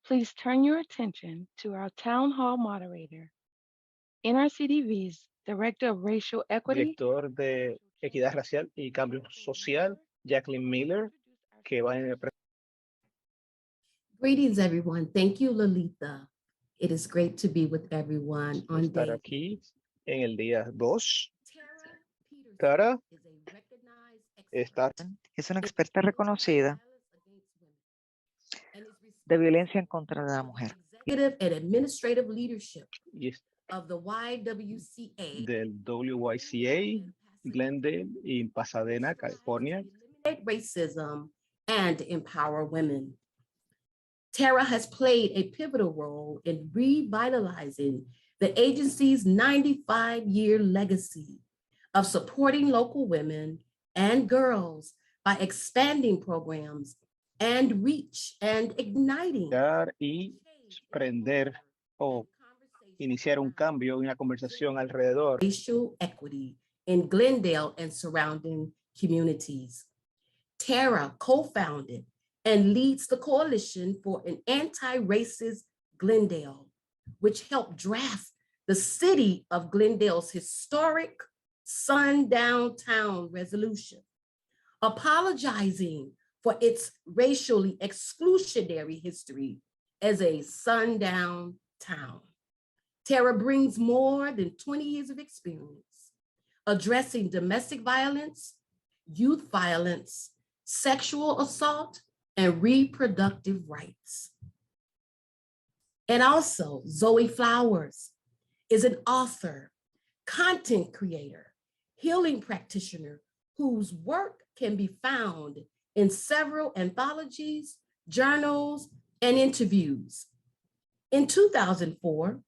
Please turn your attention to our town hall moderator, NRCDV's Director of Racial Equity. Director de Equidad Racial y Cambio Social, Jacqueline Miller, que va a Greetings, everyone. Thank you, Lolita. It is great to be with everyone on estar day. aquí en el día 2. Tara Tara está Es una experta reconocida de violencia en contra de la mujer. executive and administrative leadership y es of the YWCA, del WYCA, Glendale y Pasadena, California. eliminate racism and empower women. Tara has played a pivotal role in revitalizing the agency's 95-year legacy of supporting local women and girls by expanding programs and reach and igniting Y prender o iniciar un cambio, una conversación alrededor racial equity in Glendale and surrounding communities. Tara co-founded and leads the Coalition for an Anti-Racist Glendale, which helped draft the city of Glendale's historic Sundown Town resolution, apologizing for its racially exclusionary history as a sundown town. Tara brings more than 20 years of experience addressing domestic violence, youth violence, sexual assault, and reproductive rights. And also, Zoe Flowers is an author, content creator, healing practitioner whose work can be found in several anthologies, journals, and interviews. In 2004,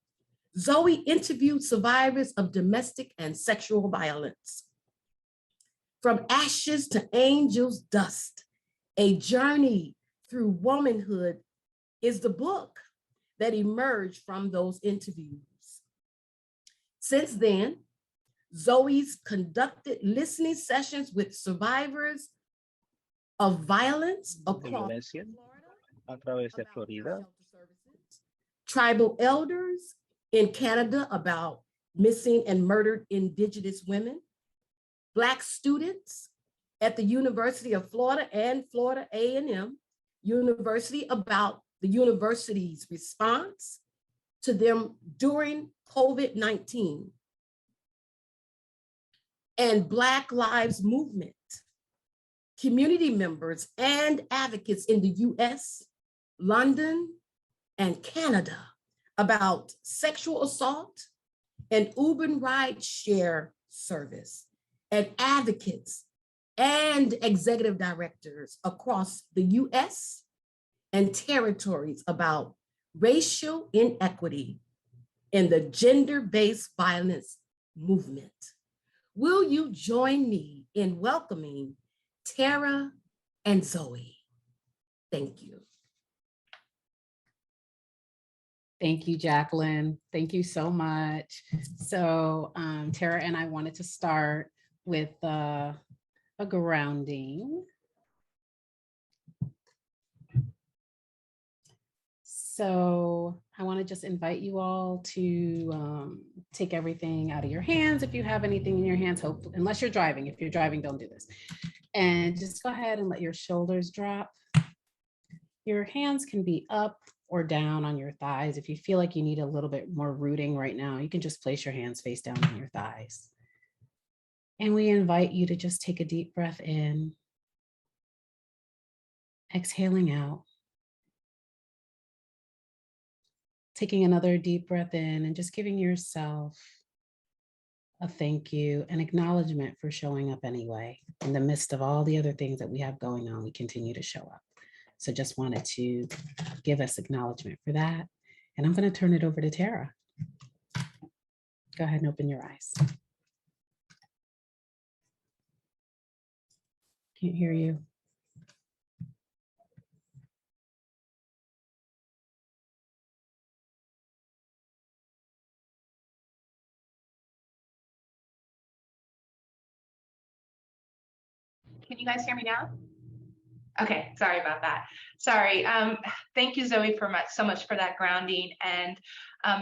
Zoe interviewed survivors of domestic and sexual violence. From Ashes to Angel's Dust, A Journey Through Womanhood is the book that emerged from those interviews. Since then, Zoe's conducted listening sessions with survivors of violence de across violencia Florida, a través de about Florida, shelter services, tribal elders in Canada about missing and murdered Indigenous women, Black students at the University of Florida and Florida A&M University about the university's response to them during COVID-19, and Black Lives Movement, community members and advocates in the US, London, and Canada about sexual assault and Uber ride share service, and advocates and executive directors across the US and territories about racial inequity in the gender-based violence movement. Will you join me in welcoming Tara and Zoe? Thank you. Thank you, Jacqueline. Thank you so much. So Tara and I wanted to start with a grounding. So I want to just invite you all to take everything out of your hands. If you have anything in your hands, unless you're driving. If you're driving, don't do this. And just go ahead and let your shoulders drop. Your hands can be up or down on your thighs. If you feel like you need a little bit more rooting right now, you can just place your hands face down on your thighs. And we invite you to just take a deep breath in, exhaling out. Taking another deep breath in and just giving yourself a thank you, an acknowledgement for showing up anyway. In the midst of all the other things that we have going on, we continue to show up. So just wanted to give us acknowledgement for that. And I'm going to turn it over to Tara. Go ahead and open your eyes. Can't hear you. Can you guys hear me now? Okay, sorry about that. Sorry. Thank you, Zoe, so much for that grounding. And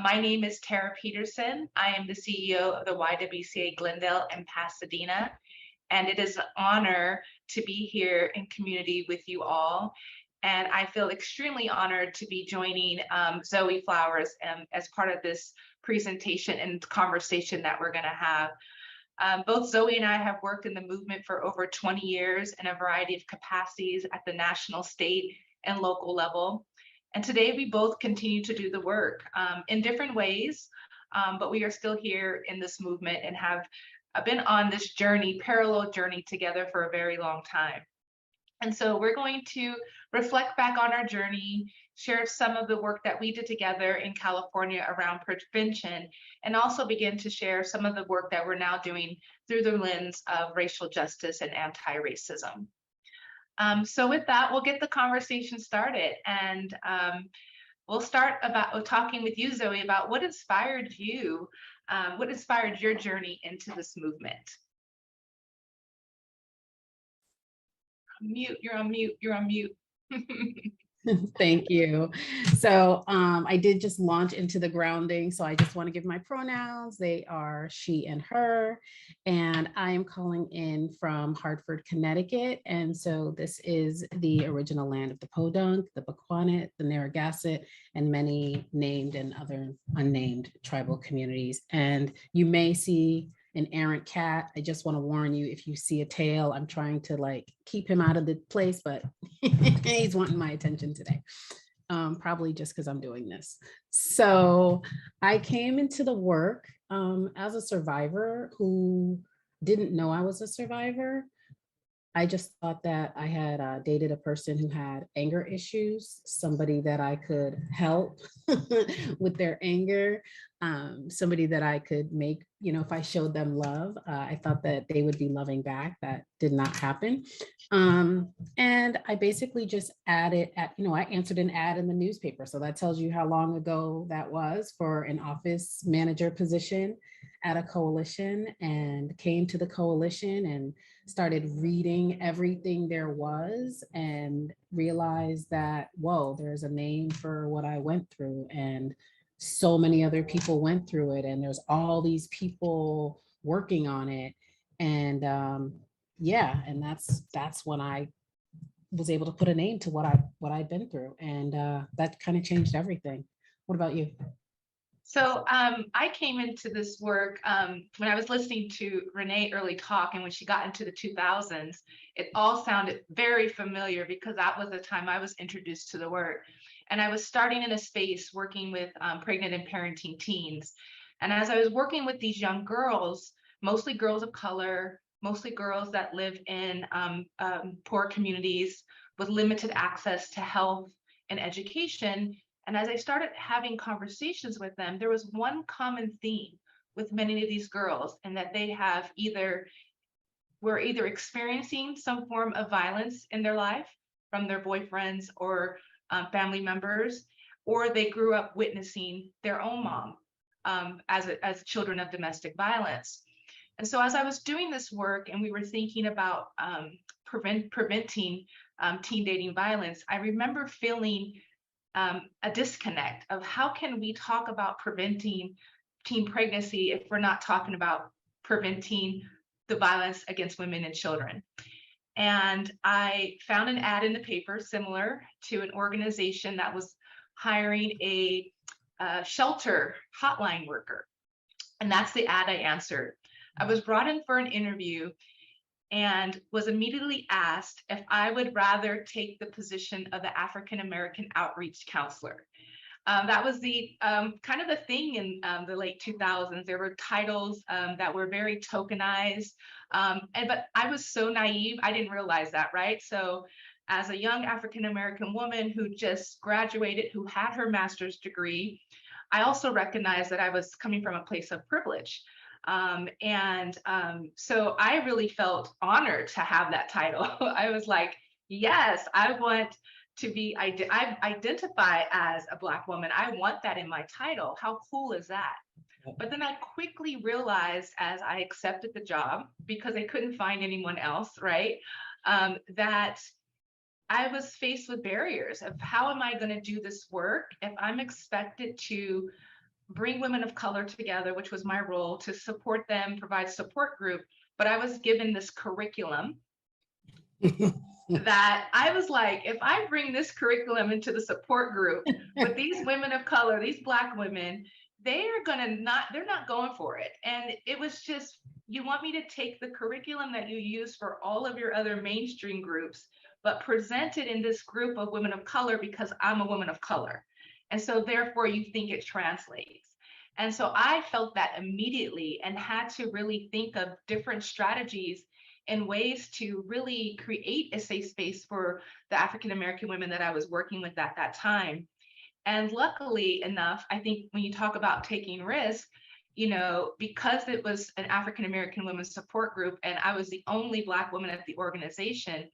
my name is Tara Peterson. I am the CEO of the YWCA Glendale and Pasadena. And it is an honor to be here in community with you all. And I feel extremely honored to be joining Zoe Flowers as part of this presentation and conversation that we're going to have. Both Zoe and I have worked in the movement for over 20 years in a variety of capacities at the national, state, and local level. And today we both continue to do the work in different ways, but we are still here in this movement and have been on this journey, parallel journey together for a very long time. And so we're going to reflect back on our journey, share some of the work that we did together in California around prevention, and also begin to share some of the work that we're now doing through the lens of racial justice and anti-racism. So with that, we'll get the conversation started. And we'll start about talking with you, Zoe, about what inspired you, what inspired your journey into this movement. Mute, you're on mute, you're on mute. Thank you. So I did just launch into the grounding. So I just want to give my pronouns. They are she and her. And I am calling in from Hartford, Connecticut. And so this is the original land of the Podunk, the Bequanet, the Narragansett, and many named and other unnamed tribal communities. And you may see an errant cat. I just want to warn you, if you see a tail, I'm trying to like keep him out of the place, but he's wanting my attention today. Probably just because I'm doing this. So I came into the work as a survivor who didn't know I was a survivor. I just thought that I had dated a person who had anger issues, somebody that I could help with their anger, somebody that I could make, you know, if I showed them love, I thought that they would be loving back. That did not happen. And I basically just added, I answered an ad in the newspaper. So that tells you how long ago that was, for an office manager position at a coalition, and came to the coalition and started reading everything there was and realized that, whoa, there's a name for what I went through, and so many other people went through it, and there's all these people working on it. And yeah, and that's when I was able to put a name to what I'd been through, and that kind of changed everything. What about you? So I came into this work when I was listening to Renee early talk, and when she got into the 2000s, it all sounded very familiar because that was the time I was introduced to the work. And I was starting in a space working with pregnant and parenting teens. And as I was working with these young girls, mostly girls of color, mostly girls that live in poor communities with limited access to health and education, and as I started having conversations with them, there was one common theme with many of these girls, and that they were either experiencing some form of violence in their life from their boyfriends or family members, or they grew up witnessing their own mom as children of domestic violence. And so as I was doing this work and we were thinking about preventing teen dating violence, I remember feeling a disconnect of how can we talk about preventing teen pregnancy if we're not talking about preventing the violence against women and children. And I found an ad in the paper similar to an organization that was hiring a shelter hotline worker. And that's the ad I answered. I was brought in for an interview and was immediately asked if I would rather take the position of the African American outreach counselor. That was the kind of the thing in the late 2000s. There were titles that were very tokenized, but I was so naive, I didn't realize that, right? So as a young African American woman who just graduated, who had her master's degree, I also recognized that I was coming from a place of privilege. So I really felt honored to have that title. I was like, yes, I want to be, I identify as a Black woman. I want that in my title. How cool is that? But then I quickly realized as I accepted the job, because I couldn't find anyone else, right? That I was faced with barriers of how am I going to do this work if I'm expected to bring women of color together, which was my role, to support them, provide support group. But I was given this curriculum that I was like, if I bring this curriculum into the support group with these women of color, these Black women, they're not going for it. And it was just, you want me to take the curriculum that you use for all of your other mainstream groups, but present it in this group of women of color because I'm a woman of color. And so therefore you think it translates. And so I felt that immediately and had to really think of different strategies and ways to really create a safe space for the African-American women that I was working with at that time. And luckily enough, I think when you talk about taking risks, you know, because it was an African-American women's support group and I was the only Black woman at the organization,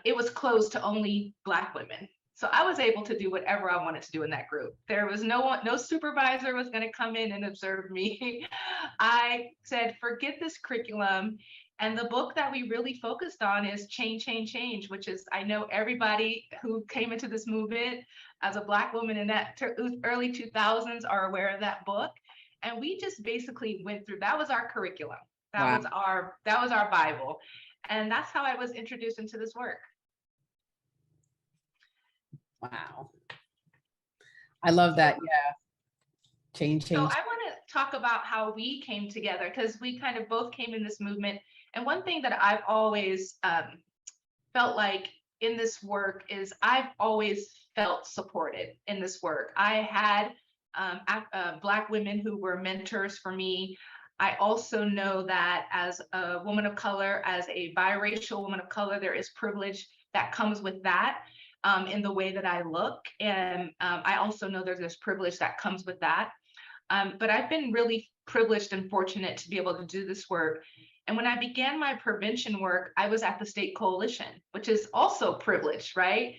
it was closed to only Black women. So I was able to do whatever I wanted to do in that group. There was no supervisor was going to come in and observe me. I said, forget this curriculum. And the book that we really focused on is Change, Change, Change, which is, I know everybody who came into this movement as a Black woman in that early 2000s are aware of that book. And we just basically went through, that was our curriculum. That was our Bible. And that's how I was introduced into this work. Wow. I love that. Yeah. Change. So I want to talk about how we came together because we kind of both came in this movement. And one thing that I've always felt like in this work is I've always felt supported in this work. I had Black women who were mentors for me. I also know that as a woman of color, as a biracial woman of color, there is privilege that comes with that in the way that I look. And I also know there's this privilege that comes with that. But I've been really privileged and fortunate to be able to do this work. And when I began my prevention work, I was at the state coalition, which is also privileged, right?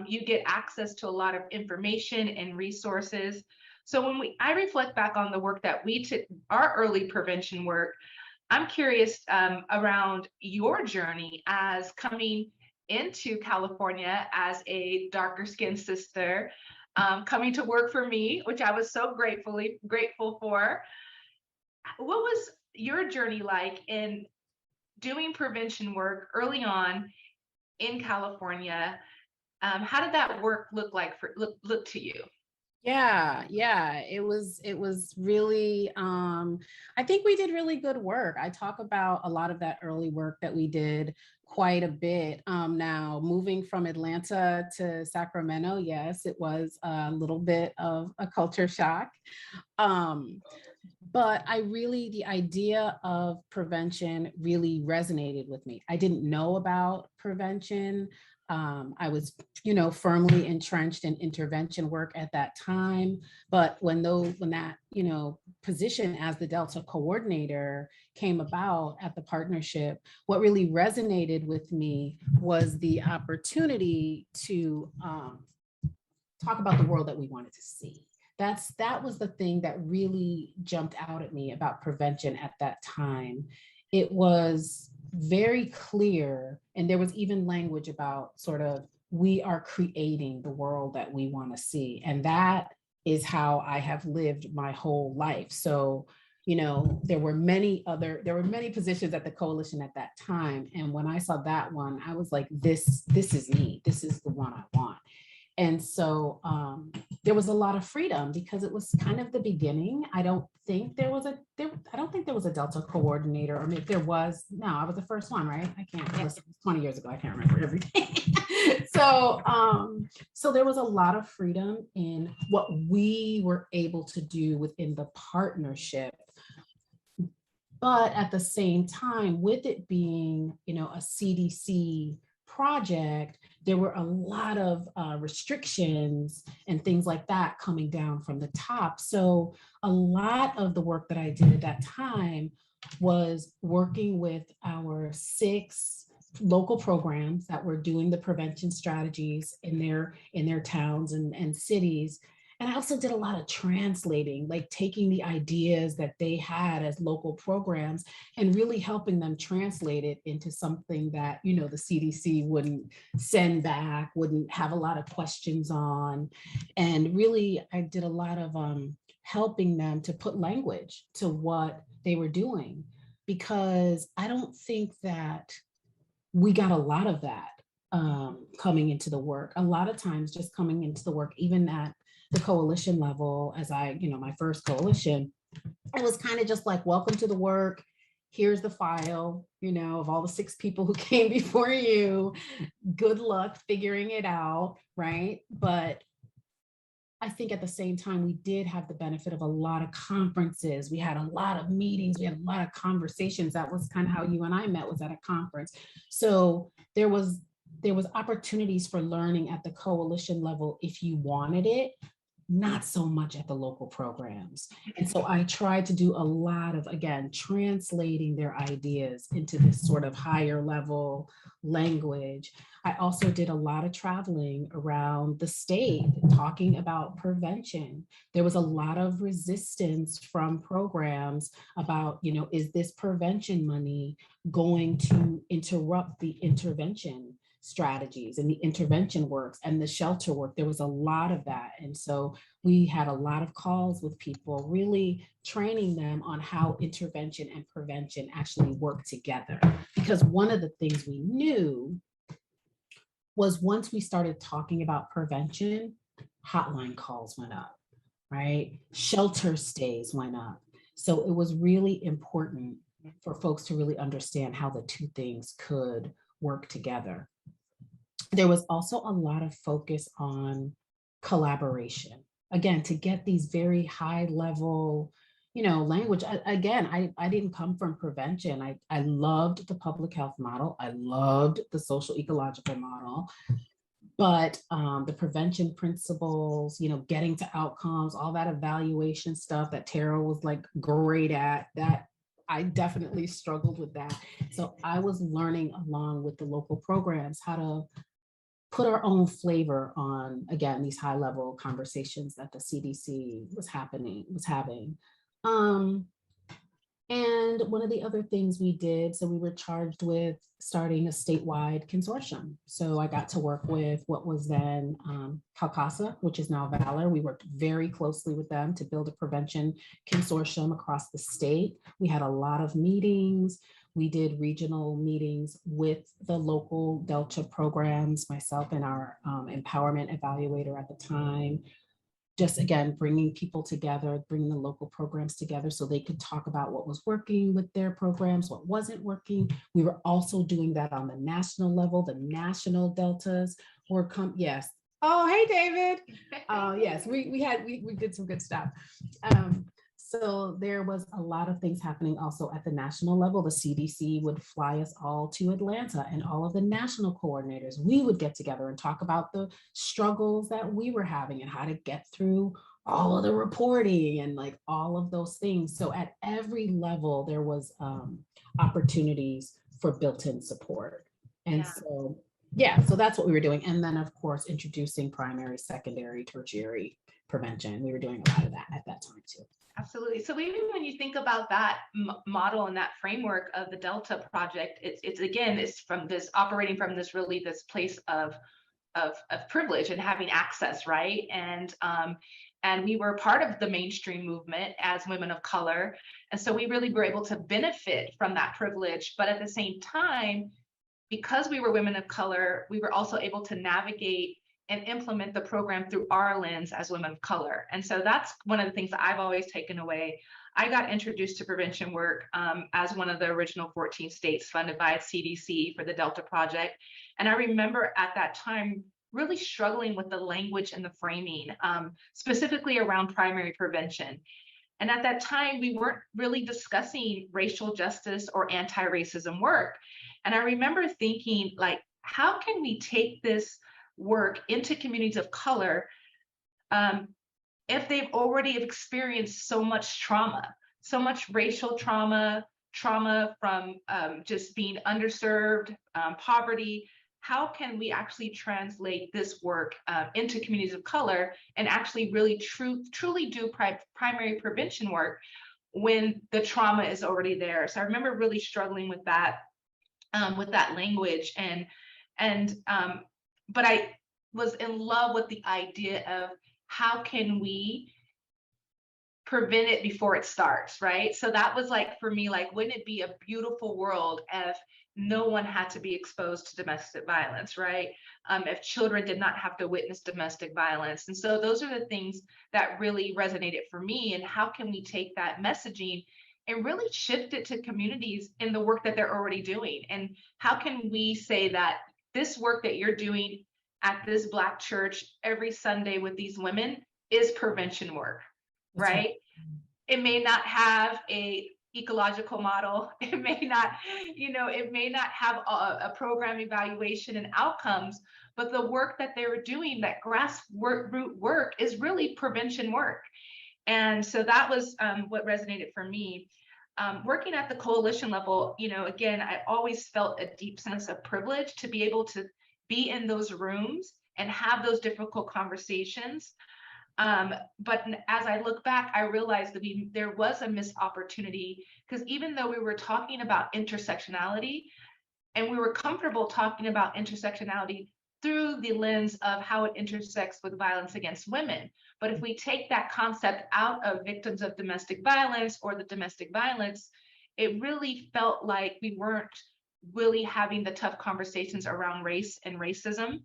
You get access to a lot of information and resources. So when I reflect back on the work that we took, our early prevention work, I'm curious around your journey as coming into California as a darker skinned sister, coming to work for me, which I was so grateful for. What was your journey like in doing prevention work early on in California? How did that work look to you? Yeah, it was really, I think we did really good work. I talk about a lot of that early work that we did quite a bit. Now moving from Atlanta to Sacramento, yes, it was a little bit of a culture shock. But the idea of prevention really resonated with me. I didn't know about prevention. I was, firmly entrenched in intervention work at that time. But when that, position as the Delta coordinator came about at the partnership, what really resonated with me was the opportunity to talk about the world that we wanted to see. That was the thing that really jumped out at me about prevention at that time. It was very clear, and there was even language about sort of, we are creating the world that we want to see. And that is how I have lived my whole life. So, there were many positions at the coalition at that time. And when I saw that one, I was like, this is me. This is the one I want. And so there was a lot of freedom because it was kind of the beginning. I don't think there was a Delta coordinator, or maybe there was. No, I was the first one, right? I can't. It was 20 years ago. I can't remember everything. So there was a lot of freedom in what we were able to do within the partnership. But at the same time, with it being, a CDC project, there were a lot of restrictions and things like that coming down from the top. So a lot of the work that I did at that time was working with our 6 local programs that were doing the prevention strategies in their towns and cities, And I also did a lot of translating, like taking the ideas that they had as local programs and really helping them translate it into something that, you know, the CDC wouldn't send back, wouldn't have a lot of questions on. And really, I did a lot of helping them to put language to what they were doing, because I don't think that we got a lot of that coming into the work. A lot of times just coming into the work, even at the coalition level, as I, you know, my first coalition, it was kind of just like, welcome to the work. Here's the file, you know, of all the 6 people who came before you. Good luck figuring it out, right? But I think at the same time, we did have the benefit of a lot of conferences. We had a lot of meetings. We had a lot of conversations. That was kind of how you and I met, was at a conference. So there was opportunities for learning at the coalition level if you wanted it, not so much at the local programs. And so I tried to do a lot of, again, translating their ideas into this sort of higher level language. I also did a lot of traveling around the state talking about prevention. There was a lot of resistance from programs about, you know, is this prevention money going to interrupt the intervention strategies and the intervention works and the shelter work? There was a lot of that. And so we had a lot of calls with people, really training them on how intervention and prevention actually work together. Because one of the things we knew was once we started talking about prevention, hotline calls went up, right? Shelter stays went up. So it was really important for folks to really understand how the two things could work together. There was also a lot of focus on collaboration. Again, to get these very high level, you know, language. Again, I didn't come from prevention. I loved the public health model. I loved the social ecological model. But the prevention principles, you know, getting to outcomes, all that evaluation stuff that Tara was like great at, that I definitely struggled with that. So I was learning along with the local programs how to put our own flavor on, again, these high level conversations that the CDC was having. And one of the other things we did, so we were charged with starting a statewide consortium. So I got to work with what was then CalCASA, which is now Valor. We worked very closely with them to build a prevention consortium across the state. We had a lot of meetings. We did regional meetings with the local Delta programs, myself and our empowerment evaluator at the time. Just again, bringing people together, bringing the local programs together so they could talk about what was working with their programs, what wasn't working. We were also doing that on the national level. The national deltas were yes. Oh, hey, David. Yes, we did some good stuff. So there was a lot of things happening also at the national level. The CDC would fly us all to Atlanta, and all of the national coordinators, we would get together and talk about the struggles that we were having and how to get through all of the reporting and like all of those things. So at every level, there was opportunities for built-in support. And so, yeah, so that's what we were doing. And then of course, introducing primary, secondary, tertiary prevention. We were doing a lot of that at that time too. Absolutely. So even when you think about that model and that framework of the Delta Project, it's from this operating from this place of privilege and having access, right? And we were part of the mainstream movement as women of color, and so we really were able to benefit from that privilege. But at the same time, because we were women of color, we were also able to navigate and implement the program through our lens as women of color. And so that's one of the things that I've always taken away. I got introduced to prevention work as one of the original 14 states funded by CDC for the Delta Project. And I remember at that time really struggling with the language and the framing, specifically around primary prevention. And at that time, we weren't really discussing racial justice or anti-racism work. And I remember thinking, like, how can we take this work into communities of color if they've already experienced so much trauma, so much racial trauma from just being underserved, poverty, how can we actually translate this work into communities of color and actually really truly do primary prevention work when the trauma is already there. So I remember really struggling with that language, but I was in love with the idea of how can we prevent it before it starts, right? So that was like, for me, like, wouldn't it be a beautiful world if no one had to be exposed to domestic violence, right? If children did not have to witness domestic violence. And so those are the things that really resonated for me. And how can we take that messaging and really shift it to communities in the work that they're already doing? And how can we say that this work that you're doing at this Black church every Sunday with these women is prevention work, right? It may not have a ecological model. It may not, it may not have a program evaluation and outcomes, but the work that they were doing, that grassroots work, is really prevention work. And so that was what resonated for me. Working at the coalition level, again, I always felt a deep sense of privilege to be able to be in those rooms and have those difficult conversations. But as I look back, I realized that there was a missed opportunity, because even though we were talking about intersectionality, and we were comfortable talking about intersectionality through the lens of how it intersects with violence against women. But if we take that concept out of victims of domestic violence or the domestic violence, it really felt like we weren't really having the tough conversations around race and racism,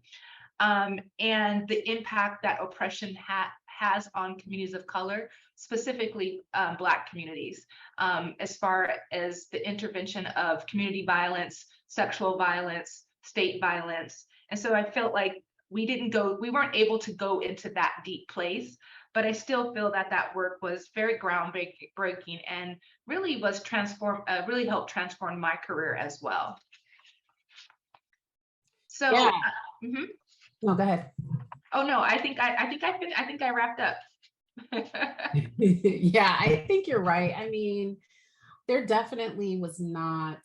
and the impact that oppression has on communities of color, specifically Black communities, as far as the intervention of community violence, sexual violence, state violence. And so I felt like we weren't able to go into that deep place, but I still feel that work was very groundbreaking and really really helped transform my career as well. So, Yeah. Mhm. No, go ahead. Oh no, I think I wrapped up. Yeah, I think you're right. I mean, there definitely was not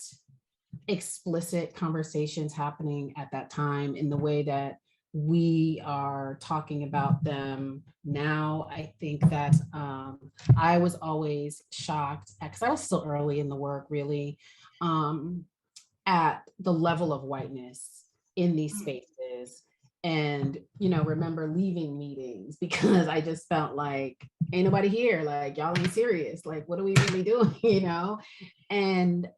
explicit conversations happening at that time in the way that we are talking about them now. I think that I was always shocked, because I was still early in the work, really, at the level of whiteness in these spaces. And, remember leaving meetings because I just felt like, ain't nobody here, like, y'all ain't serious, like, what are we really doing, and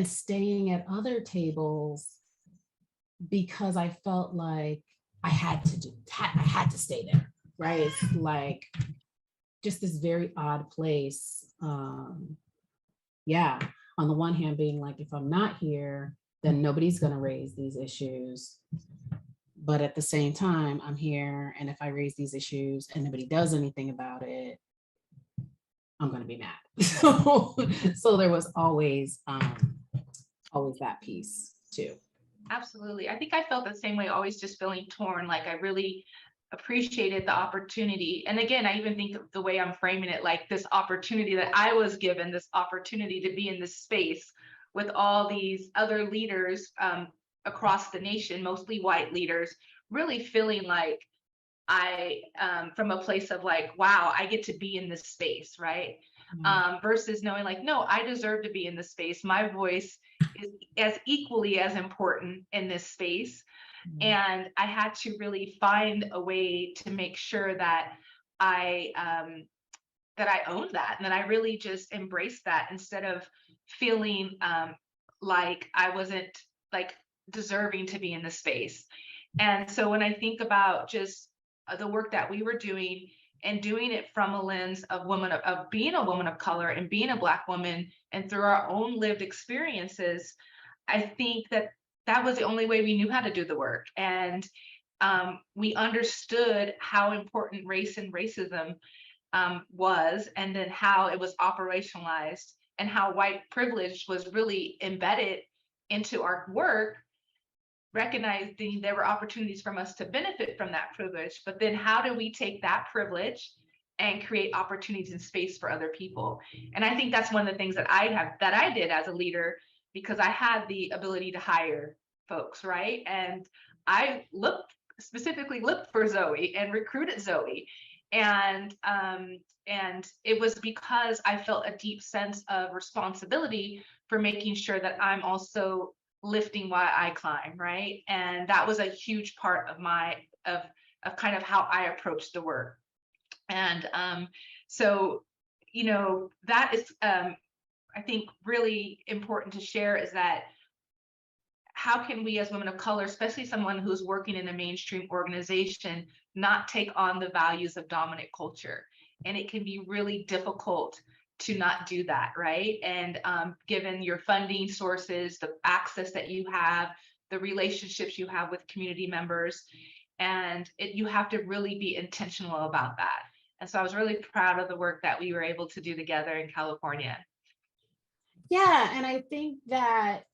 staying at other tables because I felt like I had to stay there, right? It's like just this very odd place. Yeah, on the one hand being like, if I'm not here, then nobody's going to raise these issues. But at the same time, I'm here, and if I raise these issues and nobody does anything about it, I'm going to be mad. So there was always that piece too. Absolutely. I think I felt the same way, always just feeling torn. Like, I really appreciated the opportunity. And again, I even think the way I'm framing it, like this opportunity that I was given, this opportunity to be in this space with all these other leaders across the nation, mostly white leaders, really feeling like I, from a place of like, wow, I get to be in this space, right? Versus knowing like, no, I deserve to be in this space. My voice is as equally as important in this space. And I had to really find a way to make sure that I owned that, and that I really just embraced that, instead of feeling like I wasn't like deserving to be in the space. And so when I think about just the work that we were doing, and doing it from a lens of being a woman of color and being a Black woman, and through our own lived experiences, I think that was the only way we knew how to do the work. And we understood how important race and racism was, and then how it was operationalized, and how white privilege was really embedded into our work, recognizing there were opportunities for us to benefit from that privilege. But then how do we take that privilege and create opportunities and space for other people? And I think that's one of the things that I did as a leader, because I had the ability to hire folks, right? And I specifically looked for Zoe and recruited Zoe. And it was because I felt a deep sense of responsibility for making sure that I'm also lifting while I climb, right? And that was a huge part of of kind of how I approached the work. And so, you know, that is, I think, really important to share, is that how can we as women of color, especially someone who's working in a mainstream organization, not take on the values of dominant culture? And it can be really difficult to not do that, right? And given your funding sources, the access that you have, the relationships you have with community members, and you have to really be intentional about that. And so I was really proud of the work that we were able to do together in California. Yeah, and I think that,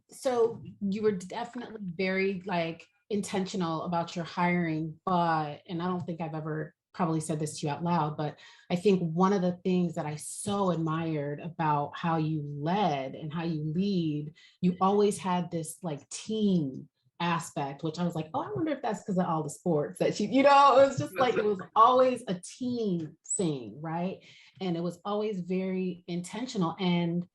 so you were definitely very like intentional about your hiring, but, and I don't think I've ever probably said this to you out loud, but I think one of the things that I so admired about how you led and how you lead, you always had this like team aspect, which I was like, oh, I wonder if that's because of all the sports that you know, it was just like, it was always a team thing, right? And it was always very intentional. And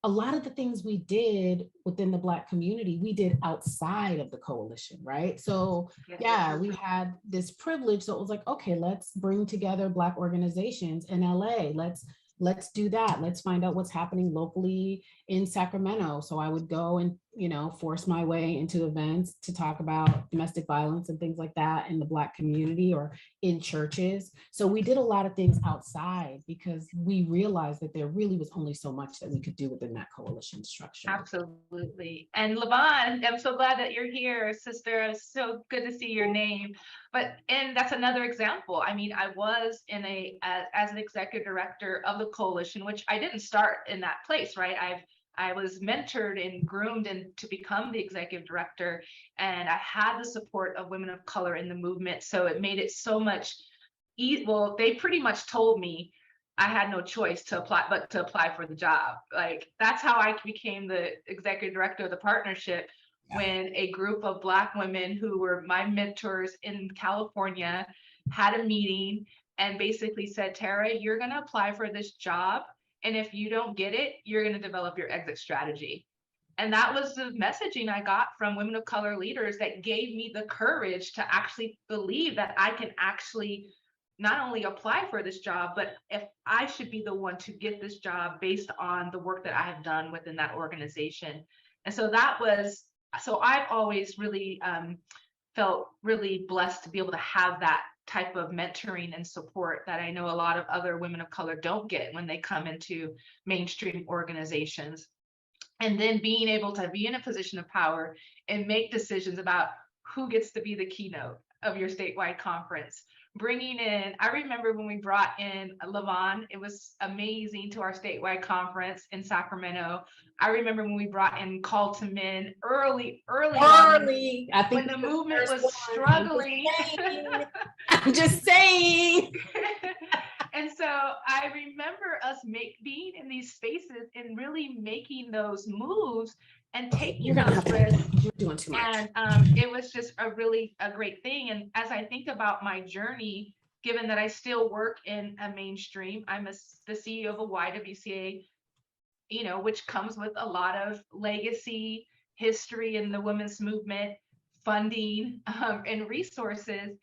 a lot of the things we did within the Black community, we did outside of the coalition, right? So yeah, we had this privilege. So it was like, okay, let's bring together Black organizations in LA. Let's do that. Let's find out what's happening locally in Sacramento. So I would go and, you know, force my way into events to talk about domestic violence and things like that in the Black community or in churches. So we did a lot of things outside because we realized that there really was only so much that we could do within that coalition structure. Absolutely. And Lavon, I'm so glad that you're here, sister. It's so good to see your name. And that's another example. I mean, I was as an executive director of the coalition, which I didn't start in that place, right? I was mentored and groomed to become the executive director, and I had the support of women of color in the movement. So it made it so much well, they pretty much told me I had no choice but to apply for the job. Like, that's how I became the executive director of the partnership. When a group of Black women who were my mentors in California had a meeting and basically said, Tara, you're going to apply for this job. And if you don't get it, you're going to develop your exit strategy. And that was the messaging I got from women of color leaders that gave me the courage to actually believe that I can actually not only apply for this job, but if I should be the one to get this job based on the work that I have done within that organization. And so I've always really felt really blessed to be able to have that type of mentoring and support that I know a lot of other women of color don't get when they come into mainstream organizations. And then being able to be in a position of power and make decisions about who gets to be the keynote of your statewide conference. Bringing in, I remember when we brought in Lavon, it was amazing, to our statewide conference in Sacramento. I remember when we brought in Call to Men early on, I think when the movement was struggling. I'm just saying. And so I remember us being in these spaces and really making those moves and taking those risks. You're doing too much. And it was just a great thing. And as I think about my journey, given that I still work in a mainstream, I'm the CEO of a YWCA, you know, which comes with a lot of legacy, history in the women's movement, funding, and resources.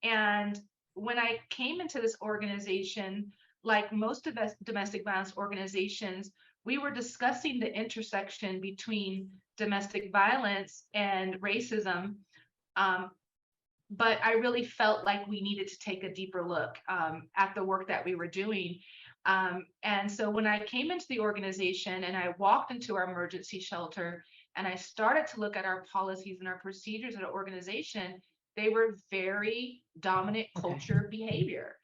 And when I came into this organization, like most of the domestic violence organizations, we were discussing the intersection between domestic violence and racism. But I really felt like we needed to take a deeper look at the work that we were doing. And so when I came into the organization and I walked into our emergency shelter and I started to look at our policies and our procedures at an organization, they were very dominant culture behavior.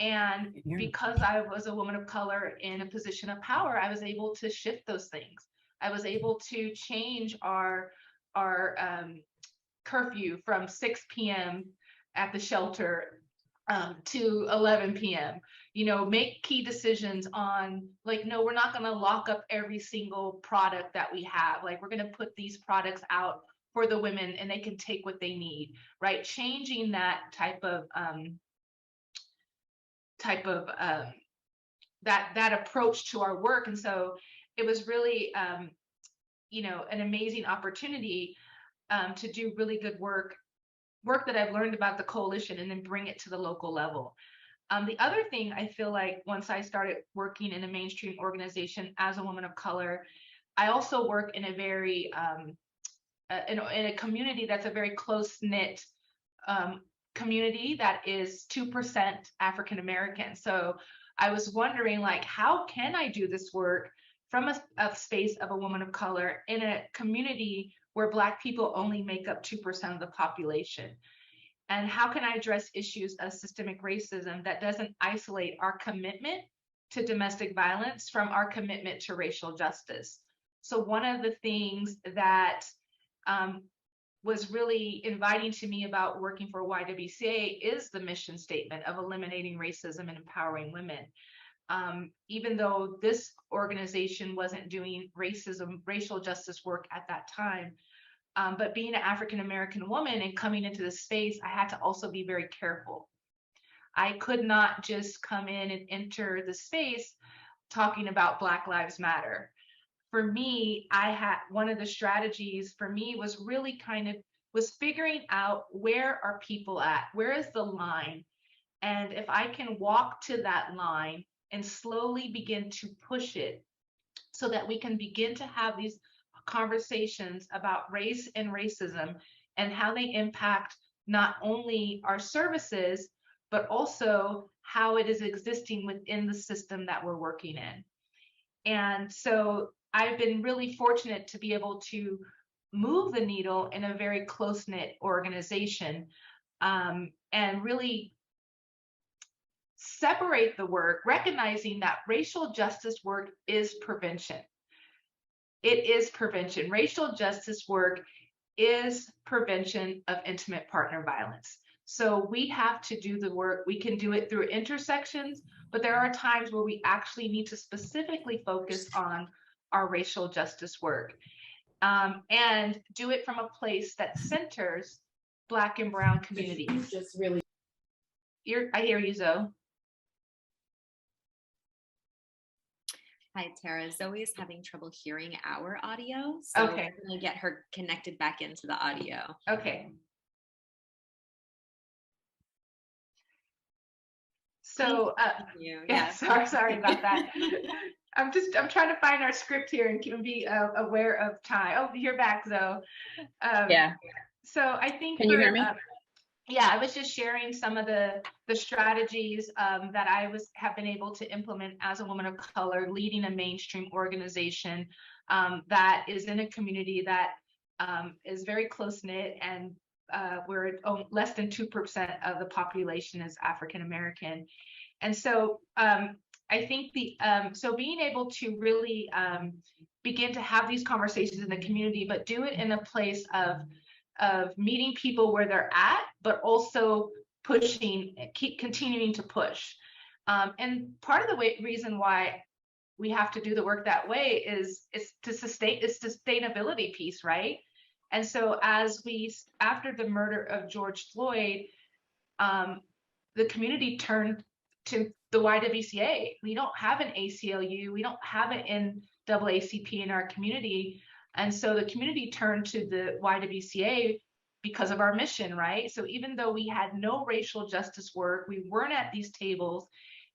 And because I was a woman of color in a position of power, I was able to shift those things. I was able to change our curfew from 6 p.m. at the shelter to 11 p.m. You know, make key decisions on like, no, we're not going to lock up every single product that we have. Like, we're going to put these products out for the women and they can take what they need, right? Changing that type of that approach to our work. And so it was really, you know, an amazing opportunity to do really good work that I've learned about the coalition and then bring it to the local level. The other thing I feel like once I started working in a mainstream organization as a woman of color, I also work in a very, in a community that's a very close-knit community that is 2% African American. So I was wondering, like, how can I do this work from a space of a woman of color in a community where Black people only make up 2% of the population? And how can I address issues of systemic racism that doesn't isolate our commitment to domestic violence from our commitment to racial justice? So one of the things that was really inviting to me about working for YWCA is the mission statement of eliminating racism and empowering women. Even though this organization wasn't doing racial justice work at that time, but being an African-American woman and coming into this space, I had to also be very careful. I could not just come in and enter the space talking about Black Lives Matter. For me, one of the strategies for me was really was figuring out, where are people at? Where is the line? And if I can walk to that line and slowly begin to push it so that we can begin to have these conversations about race and racism and how they impact not only our services, but also how it is existing within the system that we're working in. And so I've been really fortunate to be able to move the needle in a very close-knit organization, and really separate the work, recognizing that racial justice work is prevention. It is prevention. Racial justice work is prevention of intimate partner violence. So we have to do the work. We can do it through intersections, but there are times where we actually need to specifically focus on our racial justice work, and do it from a place that centers Black and Brown communities. Just really. I hear you, Zoe. Hi, Tara. Zoe is having trouble hearing our audio, so Okay. we're going to get her connected back into the audio. Okay. So, Yeah. sorry about that. I'm trying to find our script here and be aware of time. Oh, you're back, Zoe. Yeah. So I think. Can you hear me? Yeah, I was just sharing some of the strategies that I have been able to implement as a woman of color, leading a mainstream organization that is in a community that is very close-knit, and we're less than 2% of the population is African American. And so I think so being able to really begin to have these conversations in the community, but do it in a place of meeting people where they're at, but also keep continuing to push. And part of the reason why we have to do the work that way is sustainability piece, right? And so after the murder of George Floyd, the community turned to the YWCA. We don't have an ACLU, we don't have an NAACP in our community. And so the community turned to the YWCA because of our mission, right? So even though we had no racial justice work, we weren't at these tables,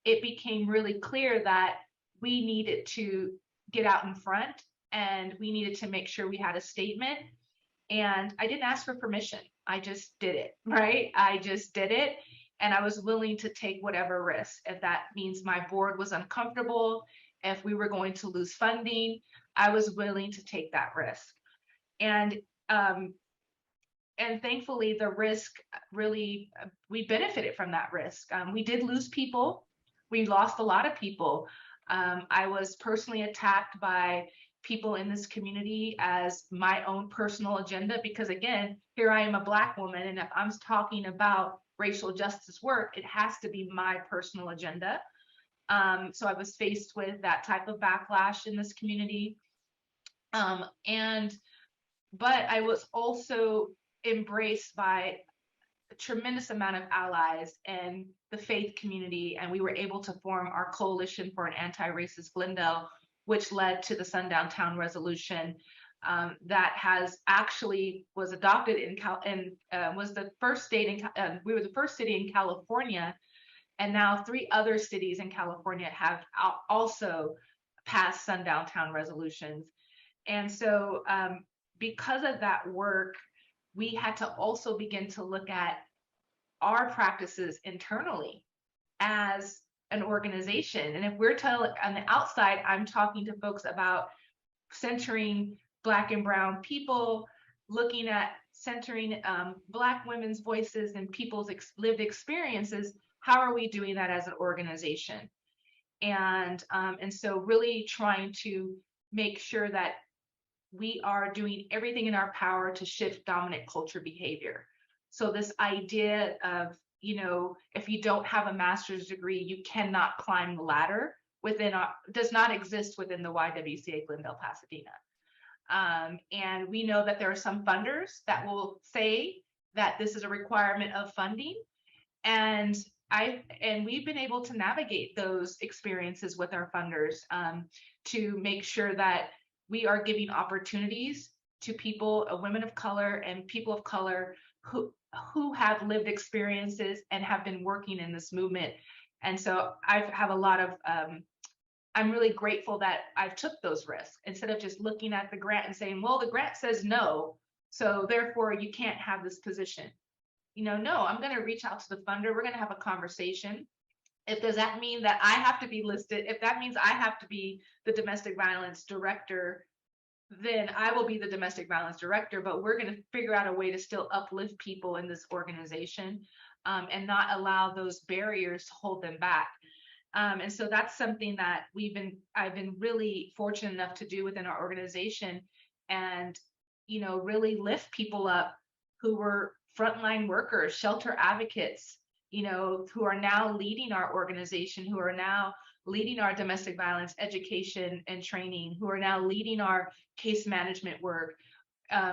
it became really clear that we needed to get out in front and we needed to make sure we had a statement. And I didn't ask for permission. I just did it, right? I just did it. And I was willing to take whatever risk. If that means my board was uncomfortable, if we were going to lose funding, I was willing to take that risk. And thankfully the risk really, we benefited from that risk. We did lose people. We lost a lot of people. I was personally attacked by people in this community as my own personal agenda, because again, here I am, a Black woman, and if I'm talking about racial justice work, it has to be my personal agenda. So I was faced with that type of backlash in this community. But I was also embraced by a tremendous amount of allies and the faith community, and we were able to form our Coalition for an Anti-Racist Glendale, which led to the Sundown Town Resolution that was adopted was the first state we were the first city in California, and now 3 other cities in California have also passed Sundown Town resolutions. And so because of that work, we had to also begin to look at our practices internally as an organization. And if we're telling on the outside, I'm talking to folks about centering Black and Brown people, looking at centering Black women's voices and people's lived experiences. How are we doing that as an organization? And so really trying to make sure that we are doing everything in our power to shift dominant culture behavior. So this idea of, if you don't have a master's degree, you cannot climb the ladder does not exist within the YWCA Glendale Pasadena. And we know that there are some funders that will say that this is a requirement of funding. And we've been able to navigate those experiences with our funders to make sure that we are giving opportunities to people, women of color and people of color who have lived experiences and have been working in this movement. And so I have a lot of, I'm really grateful that I've took those risks instead of just looking at the grant and saying, well, the grant says no, so therefore you can't have this position. No, I'm going to reach out to the funder. We're going to have a conversation. Does that mean that I have to be listed? If that means I have to be the domestic violence director, then I will be the domestic violence director, but we're going to figure out a way to still uplift people in this organization and not allow those barriers to hold them back. And so that's something that I've been really fortunate enough to do within our organization, and, really lift people up who were frontline workers, shelter advocates, who are now leading our organization, who are now leading our domestic violence education and training, who are now leading our case management work.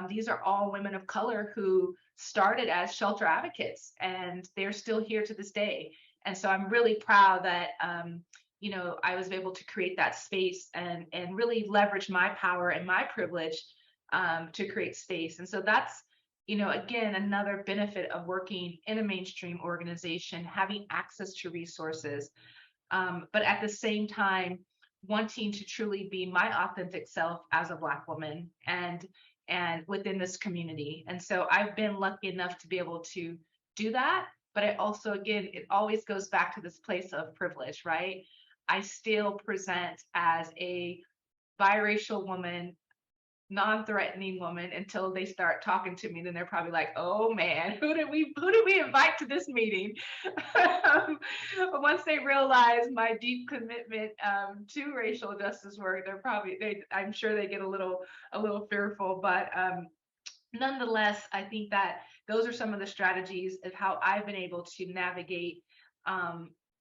These are all women of color who started as shelter advocates, and they're still here to this day. And so I'm really proud that, I was able to create that space and really leverage my power and my privilege to create space. And so that's, again, another benefit of working in a mainstream organization, having access to resources, but at the same time, wanting to truly be my authentic self as a Black woman and within this community. And so I've been lucky enough to be able to do that. But I also, again, it always goes back to this place of privilege, right? I still present as a biracial woman, non-threatening woman until they start talking to me. Then they're probably like, "Oh man, who did we invite to this meeting?" But once they realize my deep commitment to racial justice work, I'm sure they get a little fearful. But nonetheless, I think that those are some of the strategies of how I've been able to navigate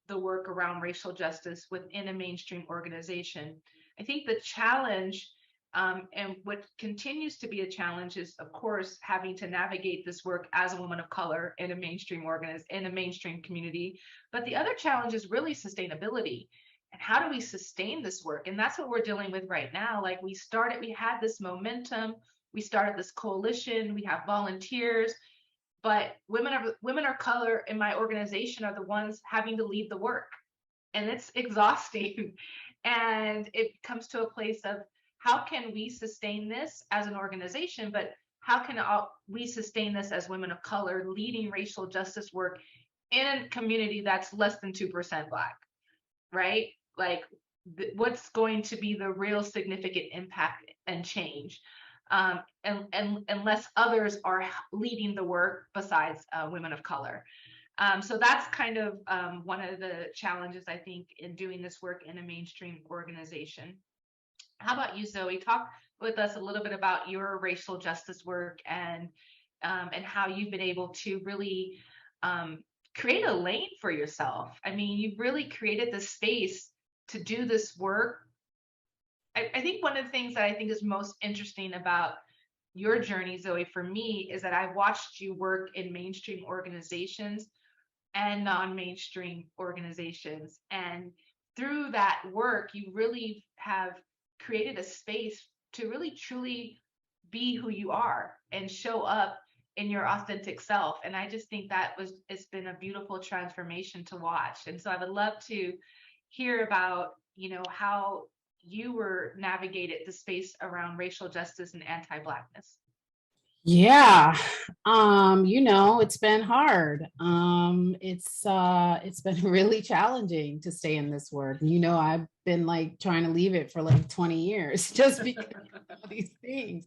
the work around racial justice within a mainstream organization. I think the challenge, and what continues to be a challenge, is, of course, having to navigate this work as a woman of color in a mainstream in a mainstream community. But the other challenge is really sustainability. And how do we sustain this work? And that's what we're dealing with right now. Like we had this momentum, we started this coalition, we have volunteers, but women of color in my organization are the ones having to lead the work. And it's exhausting. And it comes to a place of, how can we sustain this as an organization, but how can we sustain this as women of color leading racial justice work in a community that's less than 2% Black, right? Like, what's going to be the real significant impact and change? And unless others are leading the work besides women of color. So that's kind of one of the challenges, I think, in doing this work in a mainstream organization. How about you, Zoe? Talk with us a little bit about your racial justice work and how you've been able to really create a lane for yourself. I mean, you've really created the space to do this work. I think one of the things that I think is most interesting about your journey, Zoe, for me, is that I've watched you work in mainstream organizations and non-mainstream organizations. And through that work, you really have created a space to really truly be who you are and show up in your authentic self. And I just think it's been a beautiful transformation to watch. And so I would love to hear about, how you were navigated the space around racial justice and anti-Blackness. Yeah, it's been hard. It's been really challenging to stay in this work. I've been like trying to leave it for like 20 years just because of these things.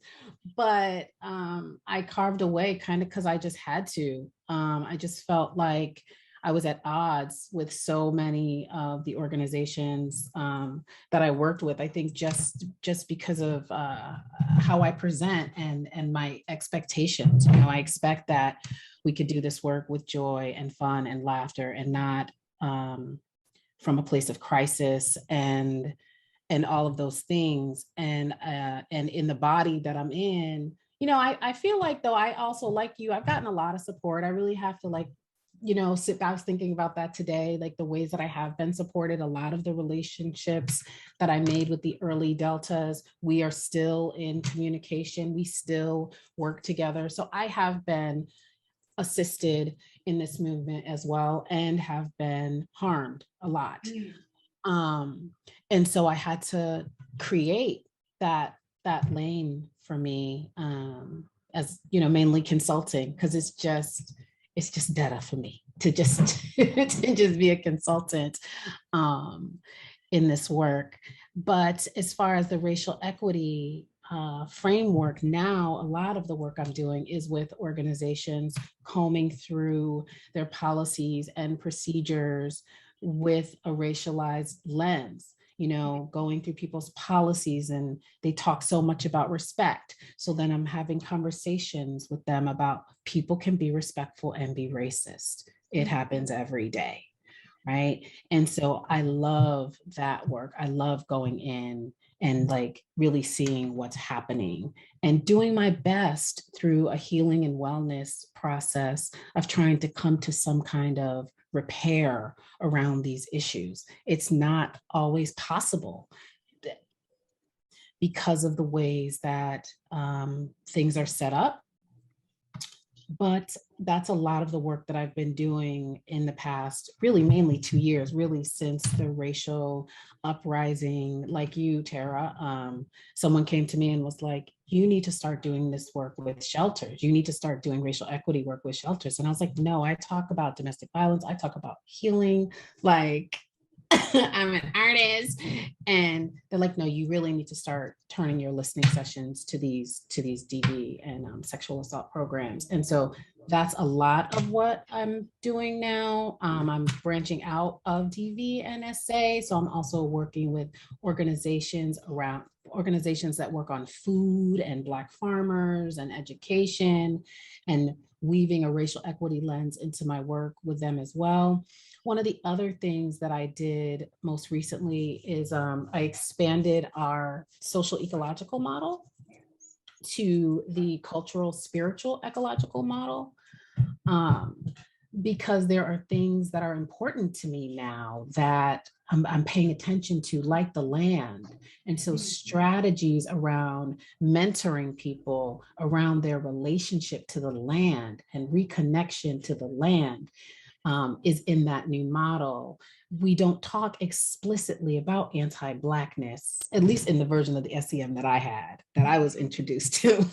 But I carved away kind of because I just had to. I just felt like I was at odds with so many of the organizations that I worked with. I think just because of how I present and my expectations. I expect that we could do this work with joy and fun and laughter, and not from a place of crisis and all of those things. And in the body that I'm in, I feel like, though, I also, like you, I've gotten a lot of support. I really have to sit back. I was thinking about that today, like the ways that I have been supported. A lot of the relationships that I made with the early Deltas, we are still in communication. We still work together. So I have been assisted in this movement as well, and have been harmed a lot. And so I had to create that lane for me, as mainly consulting, because it's just better for me to just be a consultant in this work. But as far as the racial equity framework, now a lot of the work I'm doing is with organizations combing through their policies and procedures with a racialized lens. Going through people's policies, and they talk so much about respect. So then I'm having conversations with them about people can be respectful and be racist. It happens every day, right? And so I love that work. I love going in and really seeing what's happening and doing my best through a healing and wellness process of trying to come to some kind of repair around these issues. It's not always possible because of the ways that things are set up. But that's a lot of the work that I've been doing in the past, really mainly 2 years, really since the racial uprising. Like you, Tara, someone came to me and was like, you need to start doing this work with shelters. You need to start doing racial equity work with shelters. And I was like, no, I talk about domestic violence. I talk about healing. I'm an artist. And they're like, no, you really need to start turning your listening sessions to these DV and sexual assault programs. And so that's a lot of what I'm doing now. I'm branching out of DV and SA. So I'm also working with organizations that work on food and Black farmers and education, and weaving a racial equity lens into my work with them as well. One of the other things that I did most recently is I expanded our social ecological model to the cultural spiritual ecological model, because there are things that are important to me now that I'm paying attention to, like the land. And so strategies around mentoring people around their relationship to the land and reconnection to the land is in that new model. We don't talk explicitly about anti-Blackness, at least in the version of the SEM that I was introduced to.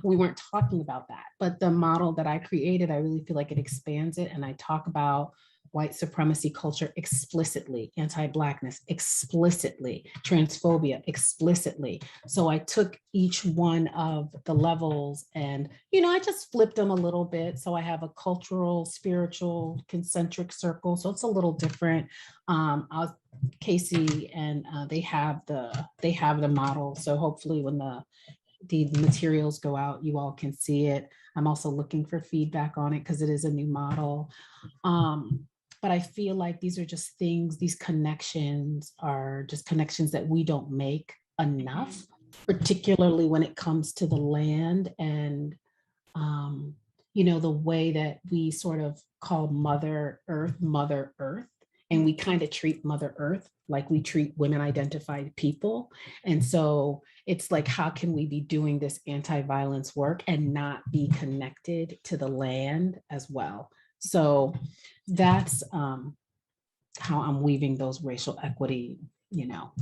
We weren't talking about that. But the model that I created, I really feel like it expands it. And I talk about white supremacy culture explicitly, anti-Blackness explicitly, transphobia explicitly. So I took each one of the levels and, I just flipped them a little bit. So I have a cultural, spiritual, concentric circle. So it's a little different. Casey and they have the model. So hopefully when the materials go out, you all can see it. I'm also looking for feedback on it because it is a new model. But I feel like these are just things, these connections are just connections that we don't make enough, particularly when it comes to the land and, you know, the way that we sort of call Mother Earth, and we kind of treat Mother Earth like we treat women identified people. And so it's like, how can we be doing this anti-violence work and not be connected to the land as well? So that's how I'm weaving those racial equity, you know.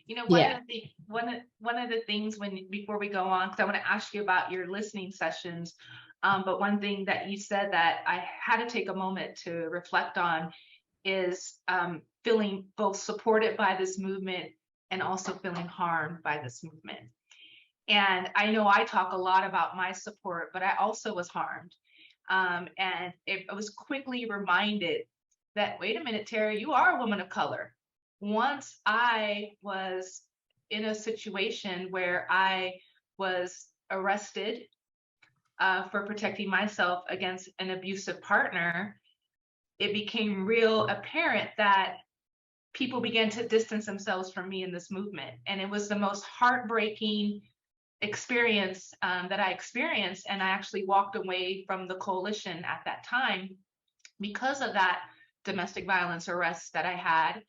You know, Yeah. one of the things before we go on, because I want to ask you about your listening sessions, but one thing that you said that I had to take a moment to reflect on is feeling both supported by this movement and also feeling harmed by this movement. And I know I talk a lot about my support, but I also was harmed. And I was quickly reminded that, wait a minute, Tara, you are a woman of color. Once I was in a situation where I was arrested for protecting myself against an abusive partner, it became real apparent that people began to distance themselves from me in this movement. And it was the most heartbreaking experience that I experienced. And I actually walked away from the coalition at that time because of that domestic violence arrest that I had.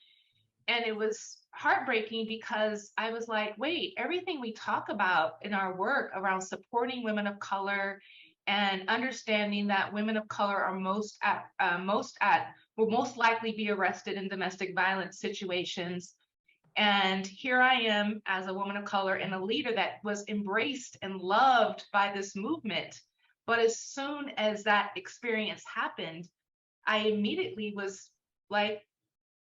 And it was heartbreaking because I was like, wait, everything we talk about in our work around supporting women of color and understanding that women of color are will most likely be arrested in domestic violence situations. And here I am as a woman of color and a leader that was embraced and loved by this movement. But as soon as that experience happened, I immediately was like,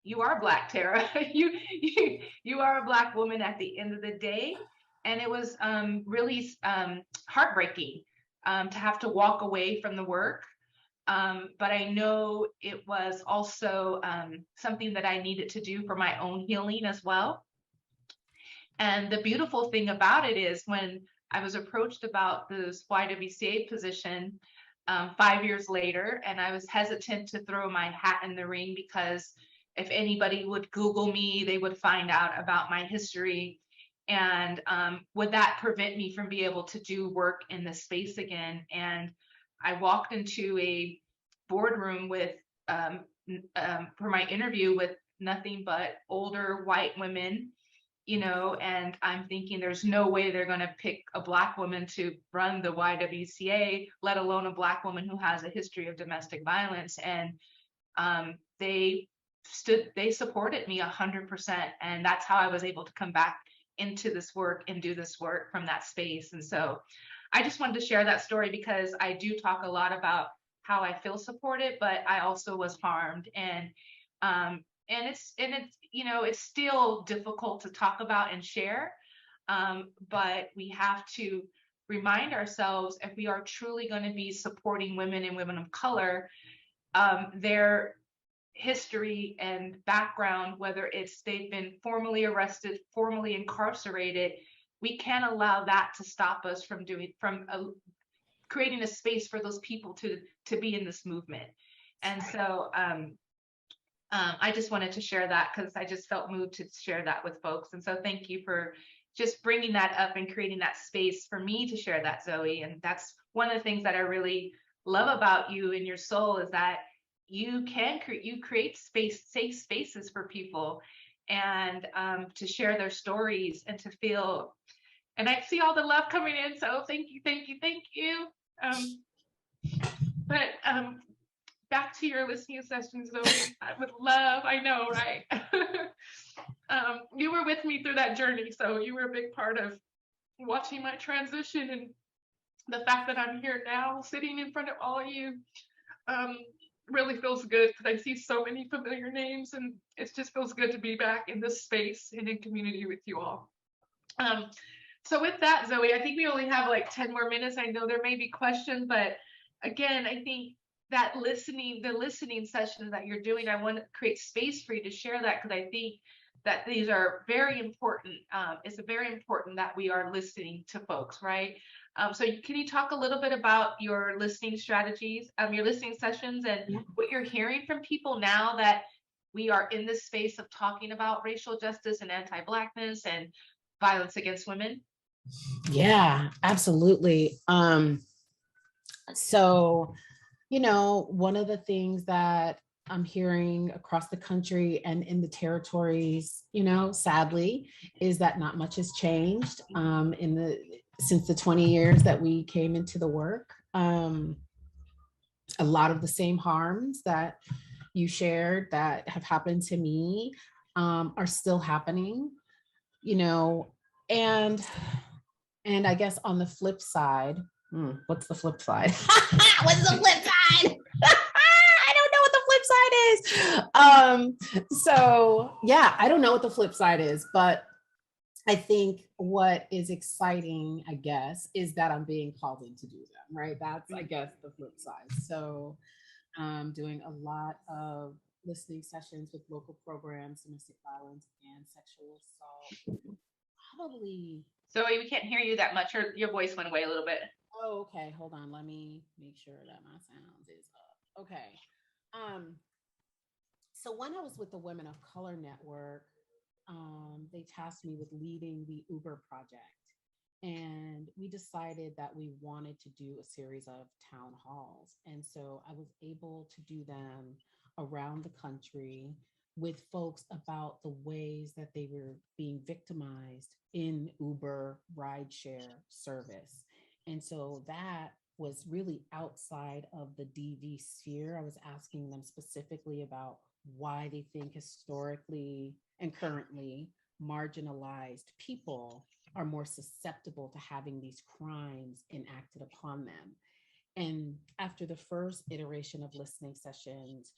you are Black, Tara. you are a Black woman at the end of the day. And it was really heartbreaking to have to walk away from the work. But I know it was also something that I needed to do for my own healing as well. And the beautiful thing about it is when I was approached about this YWCA position 5 years later, and I was hesitant to throw my hat in the ring because if anybody would Google me, they would find out about my history. And would that prevent me from being able to do work in this space again? And I walked into a boardroom with, for my interview with nothing but older white women, you know, and I'm thinking there's no way they're going to pick a Black woman to run the YWCA, let alone a Black woman who has a history of domestic violence. And they supported me 100%. And that's how I was able to come back into this work and do this work from that space. And so I just wanted to share that story because I do talk a lot about how I feel supported, but I also was harmed. And it's you know, it's still difficult to talk about and share, but we have to remind ourselves, if we are truly going to be supporting women and women of color, their history and background, whether it's they've been formally arrested, formally incarcerated, we can't allow that to stop us from creating a space for those people to be in this movement. And so I just wanted to share that because I just felt moved to share that with folks. And so thank you for just bringing that up and creating that space for me to share that, Zoe. And that's one of the things that I really love about you and your soul, is that you create safe spaces for people and to share their stories and to feel. And I see all the love coming in, so thank you. But back to your listening sessions, Zoe, with love. I know, right? You were with me through that journey, so you were a big part of watching my transition, and the fact that I'm here now, sitting in front of all of you, really feels good because I see so many familiar names, and it just feels good to be back in this space and in community with you all. So with that, Zoe, I think we only have like 10 more minutes. I know there may be questions, but again, I think that the listening sessions that you're doing, I want to create space for you to share that, because I think that these are very important. It's very important that we are listening to folks, right? Can you talk a little bit about your listening strategies, your listening sessions, and Yeah. what you're hearing from people now that we are in this space of talking about racial justice and anti-Blackness and violence against women? Yeah, absolutely. So, one of the things that I'm hearing across the country and in the territories, sadly, is that not much has changed since the 20 years that we came into the work. A lot of the same harms that you shared that have happened to me are still happening, and I guess on the flip side, what's the flip side? What's the flip side? I don't know what the flip side is. So yeah, I don't know what the flip side is, but I think what is exciting, I guess, is that I'm being called in to do them, right? That's, I guess, the flip side. So I'm doing a lot of listening sessions with local programs, domestic violence and sexual assault. Probably. So we can't hear you that much, or your voice went away a little bit. Oh, okay. Hold on. Let me make sure that my sound is up. Okay. So when I was with the Women of Color Network, they tasked me with leading the Uber project. And we decided that we wanted to do a series of town halls. And so I was able to do them around the country with folks about the ways that they were being victimized in Uber rideshare service. And so that was really outside of the DV sphere. I was asking them specifically about why they think historically and currently marginalized people are more susceptible to having these crimes enacted upon them. And after the first iteration of listening sessions,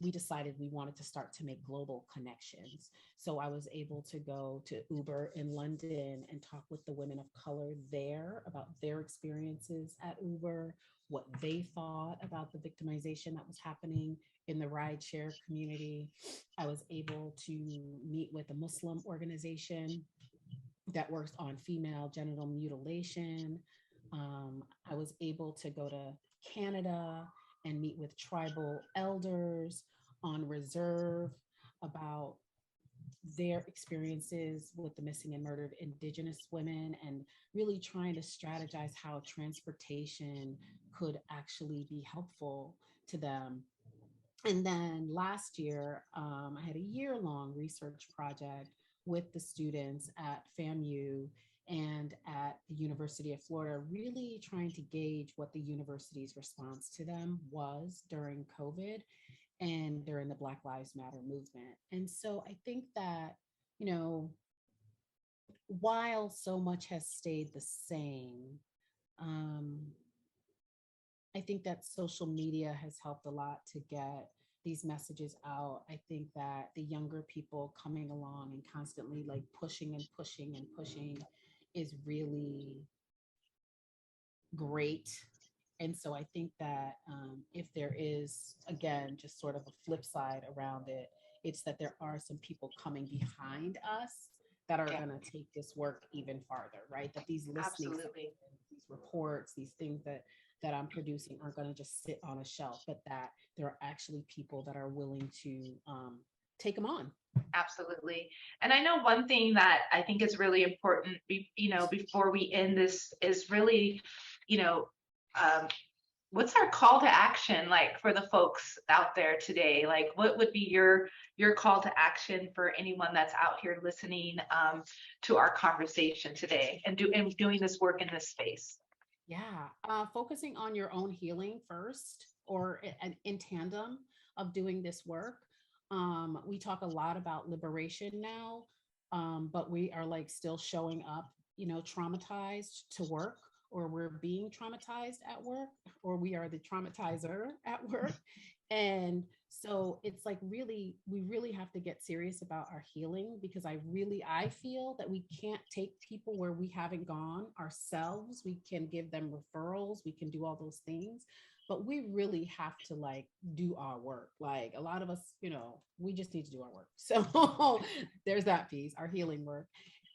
we decided we wanted to start to make global connections. So I was able to go to Uber in London and talk with the women of color there about their experiences at Uber, what they thought about the victimization that was happening in the rideshare community. I was able to meet with a Muslim organization that works on female genital mutilation. I was able to go to Canada and meet with tribal elders on reserve about their experiences with the missing and murdered Indigenous women, and really trying to strategize how transportation could actually be helpful to them. And then last year, I had a year-long research project with the students at FAMU and at the University of Florida, really trying to gauge what the university's response to them was during COVID and during the Black Lives Matter movement. And so I think that, while so much has stayed the same, I think that social media has helped a lot to get these messages out. I think that the younger people coming along and constantly like pushing and pushing and pushing is really great. And so I think that if there is, again, just sort of a flip side around it, it's that there are some people coming behind us that are going to take this work even farther, right? That these listening, these reports, these things that I'm producing aren't going to just sit on a shelf, but that there are actually people that are willing to take them on. Absolutely. And I know one thing that I think is really important, before we end this is really, what's our call to action like for the folks out there today? Like, what would be your call to action for anyone that's out here listening to our conversation today and doing this work in this space? Yeah, focusing on your own healing first, or in tandem of doing this work. We talk a lot about liberation now, but we are like still showing up, traumatized to work, or we're being traumatized at work, or we are the traumatizer at work. And so it's like we really have to get serious about our healing, because I feel that we can't take people where we haven't gone ourselves. We can give them referrals, we can do all those things, but we really have to like do our work. Like a lot of us, we just need to do our work. So there's that piece, our healing work.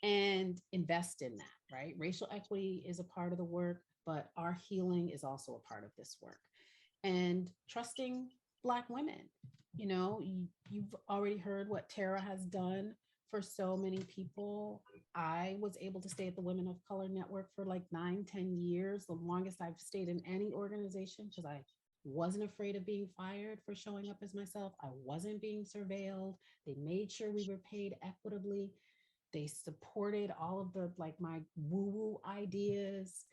and invest in that, right? Racial equity is a part of the work, but our healing is also a part of this work. And trusting Black women. You know, you've already heard what Tara has done for so many people. I was able to stay at the Women of Color Network for like 9-10 years, the longest I've stayed in any organization, because I wasn't afraid of being fired for showing up as myself. I wasn't being surveilled. They made sure we were paid equitably. They supported all of the like my woo-woo ideas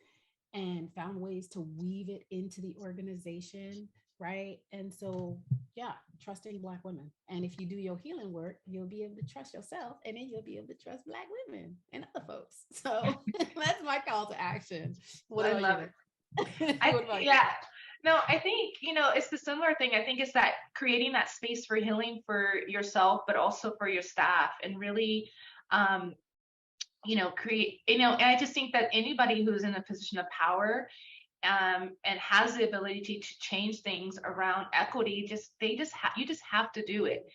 and found ways to weave it into the organization, right? And so, yeah, trusting Black women. And if you do your healing work, you'll be able to trust yourself, and then you'll be able to trust Black women and other folks. So that's my call to action. What I about love you? it. What about you? Yeah. No, I think, it's the similar thing. I think it's that creating that space for healing for yourself, but also for your staff, and really, create, and I just think that anybody who's in a position of power, and has the ability to change things around equity, you just have to do it.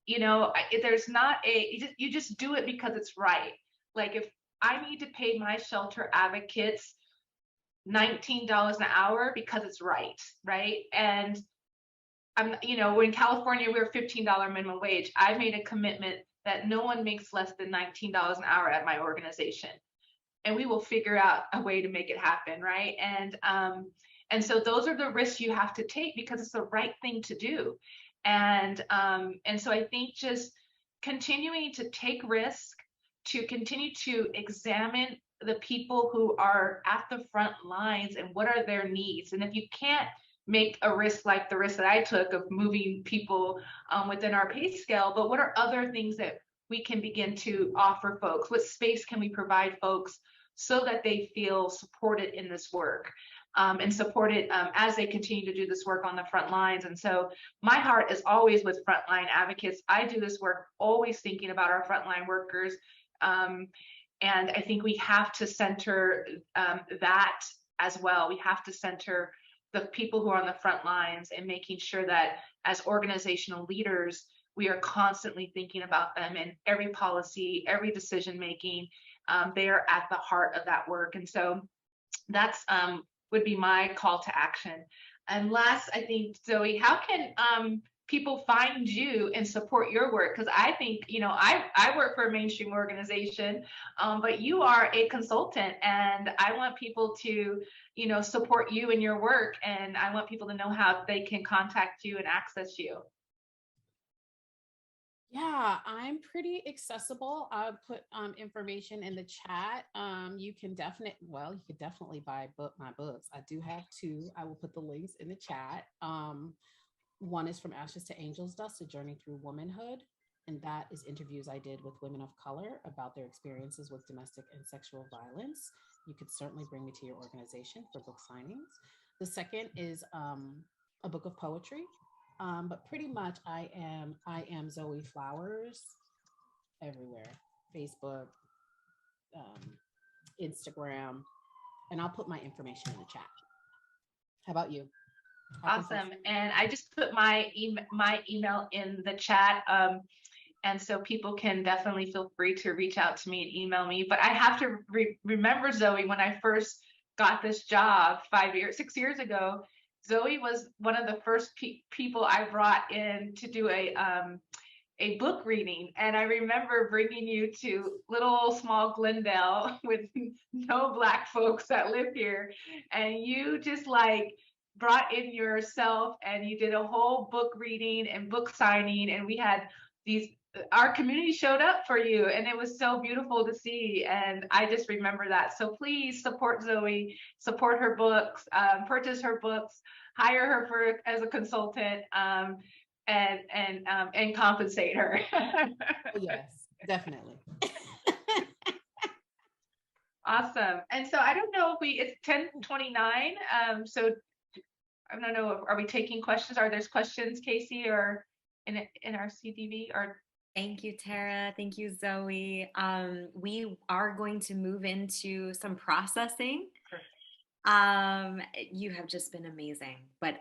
There's not you just do it because it's right. Like, if I need to pay my shelter advocates $19 an hour because it's right? And in California, we're $15 minimum wage. I made a commitment that no one makes less than $19 an hour at my organization, and we will figure out a way to make it happen, right? And so those are the risks you have to take because it's the right thing to do. And so I think just continuing to take risk, to continue to examine the people who are at the front lines and what are their needs. And if you can't make a risk like the risk that I took of moving people within our pay scale, but what are other things that we can begin to offer folks? What space can we provide folks so that they feel supported in this work, and supported as they continue to do this work on the front lines? And so my heart is always with frontline advocates. I do this work always thinking about our frontline workers. And I think we have to center that as well. We have to center the people who are on the front lines and making sure that as organizational leaders, we are constantly thinking about them in every policy, every decision making. They are at the heart of that work. And so that's would be my call to action. And last, I think, Zoe, how can people find you and support your work? Because I think, I work for a mainstream organization, but you are a consultant, and I want people to, support you in your work. And I want people to know how they can contact you and access you. Yeah, I'm pretty accessible. I'll put information in the chat. You could definitely buy my books. I do have two. I will put the links in the chat. One is From Ashes to Angels Dust, A Journey Through Womanhood. And that is interviews I did with women of color about their experiences with domestic and sexual violence. You could certainly bring me to your organization for book signings. The second is a book of poetry. But pretty much I am Zoe Flowers everywhere: Facebook, Instagram, and I'll put my information in the chat. How about you? Awesome. And I just put my email in the chat. And so people can definitely feel free to reach out to me and email me. But I have to remember, Zoe, when I first got this job 6 years ago, Zoe was one of the first people I brought in to do a book reading. And I remember bringing you to little small Glendale with no Black folks that live here. And you just brought in yourself, and you did a whole book reading and book signing. And we had our community showed up for you, and it was so beautiful to see. And I just remember that. So please support Zoe, support her books, purchase her books, hire her as a consultant, and compensate her. Oh, yes, definitely. Awesome. And so I don't know if it's 10:29. So I don't know, are we taking questions? Are there questions, Casey, or in our CDV? Or Thank you, Tara. Thank you, Zoe. We are going to move into some processing. You have just been amazing, but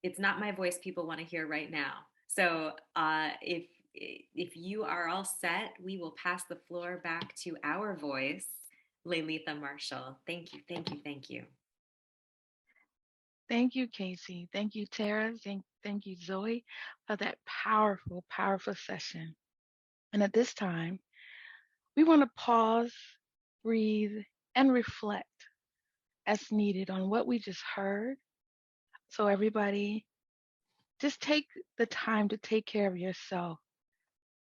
it's not my voice people want to hear right now. So if if you are all set, we will pass the floor back to our voice, Lalitha Marshall. Thank you, thank you, thank you. Thank you, Casey. Thank you, Tara. Thank you, Zoe, for that powerful, powerful session. And at this time, we want to pause, breathe, and reflect as needed on what we just heard. So, everybody, just take the time to take care of yourself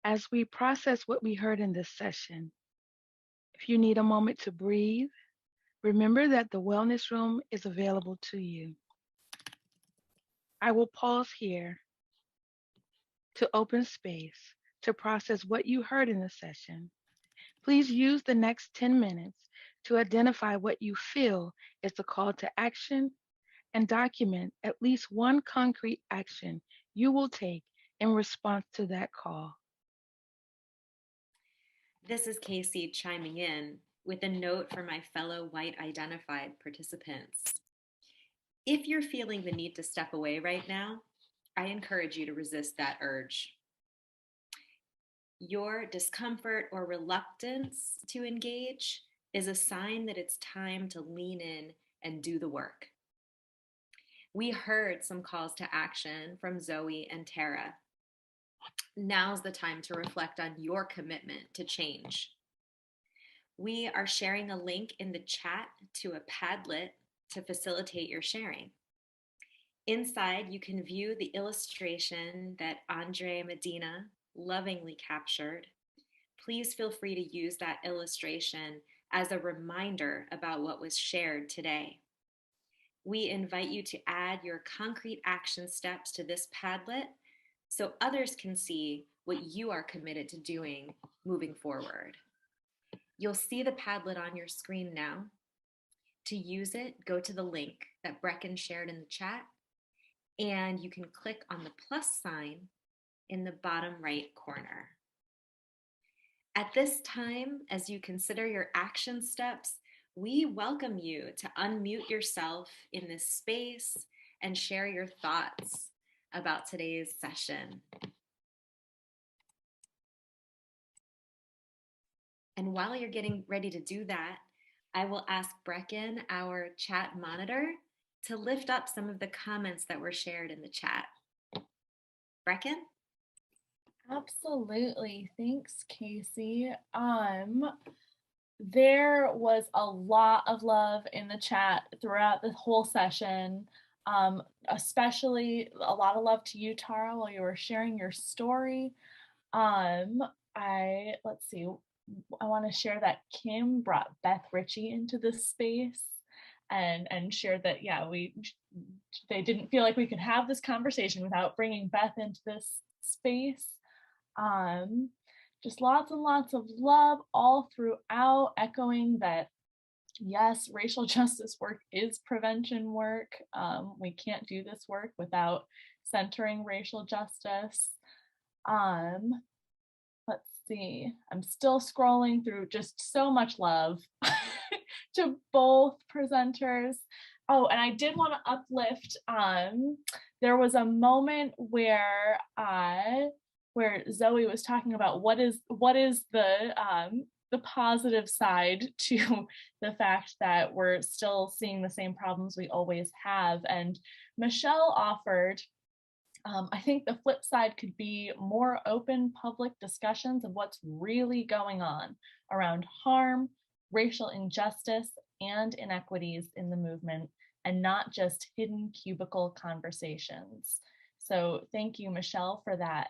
as we process what we heard in this session. If you need a moment to breathe, remember that the Wellness Room is available to you. I will pause here to open space to process what you heard in the session. Please use the next 10 minutes to identify what you feel is the call to action and document at least one concrete action you will take in response to that call. This is Casey chiming in with a note for my fellow white identified participants. If you're feeling the need to step away right now, I encourage you to resist that urge. Your discomfort or reluctance to engage is a sign that it's time to lean in and do the work. We heard some calls to action from Zoe and Tara. Now's the time to reflect on your commitment to change. We are sharing a link in the chat to a Padlet to facilitate your sharing. Inside, you can view the illustration that Andre Medina lovingly captured. Please feel free to use that illustration as a reminder about what was shared today. We invite you to add your concrete action steps to this Padlet so others can see what you are committed to doing moving forward. You'll see the Padlet on your screen now. To use it, go to the link that Brecken shared in the chat, and you can click on the plus sign in the bottom right corner. At this time, as you consider your action steps, we welcome you to unmute yourself in this space and share your thoughts about today's session. And while you're getting ready to do that, I will ask Brecken, our chat monitor, to lift up some of the comments that were shared in the chat. Brecken? Absolutely. Thanks, Casey. There was a lot of love in the chat throughout the whole session. Especially a lot of love to you, Tara, while you were sharing your story. Let's see, I want to share that Kim brought Beth Ritchie into this space and shared that, yeah, they didn't feel like we could have this conversation without bringing Beth into this space. Just lots and lots of love all throughout, echoing that, yes, racial justice work is prevention work. We can't do this work without centering racial justice. Let's see, I'm still scrolling through, just so much love to both presenters. Oh, and I did want to uplift, there was a moment where Zoe was talking about what is the positive side to the fact that we're still seeing the same problems we always have. And Michelle offered, I think the flip side could be more open public discussions of what's really going on around harm, racial injustice, and inequities in the movement, and not just hidden cubicle conversations. So thank you, Michelle, for that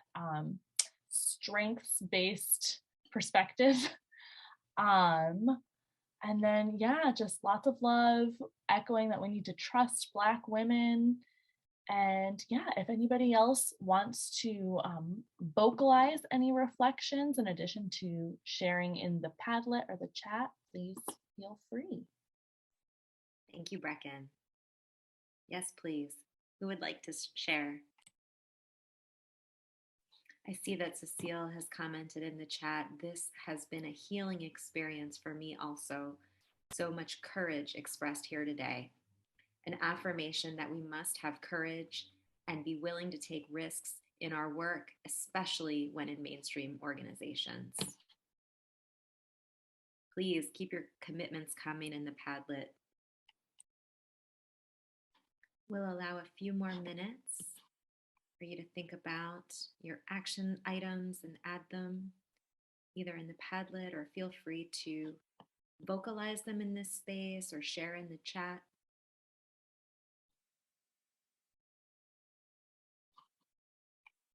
strengths-based perspective. And then, yeah, just lots of love, echoing that we need to trust Black women. And yeah, if anybody else wants to vocalize any reflections in addition to sharing in the Padlet or the chat, please feel free. Thank you, Brecken. Yes, please. Who would like to share? I see that Cecile has commented in the chat. This has been a healing experience for me also. So much courage expressed here today. An affirmation that we must have courage and be willing to take risks in our work, especially when in mainstream organizations. Please keep your commitments coming in the Padlet. We'll allow a few more minutes for you to think about your action items and add them either in the Padlet, or feel free to vocalize them in this space or share in the chat.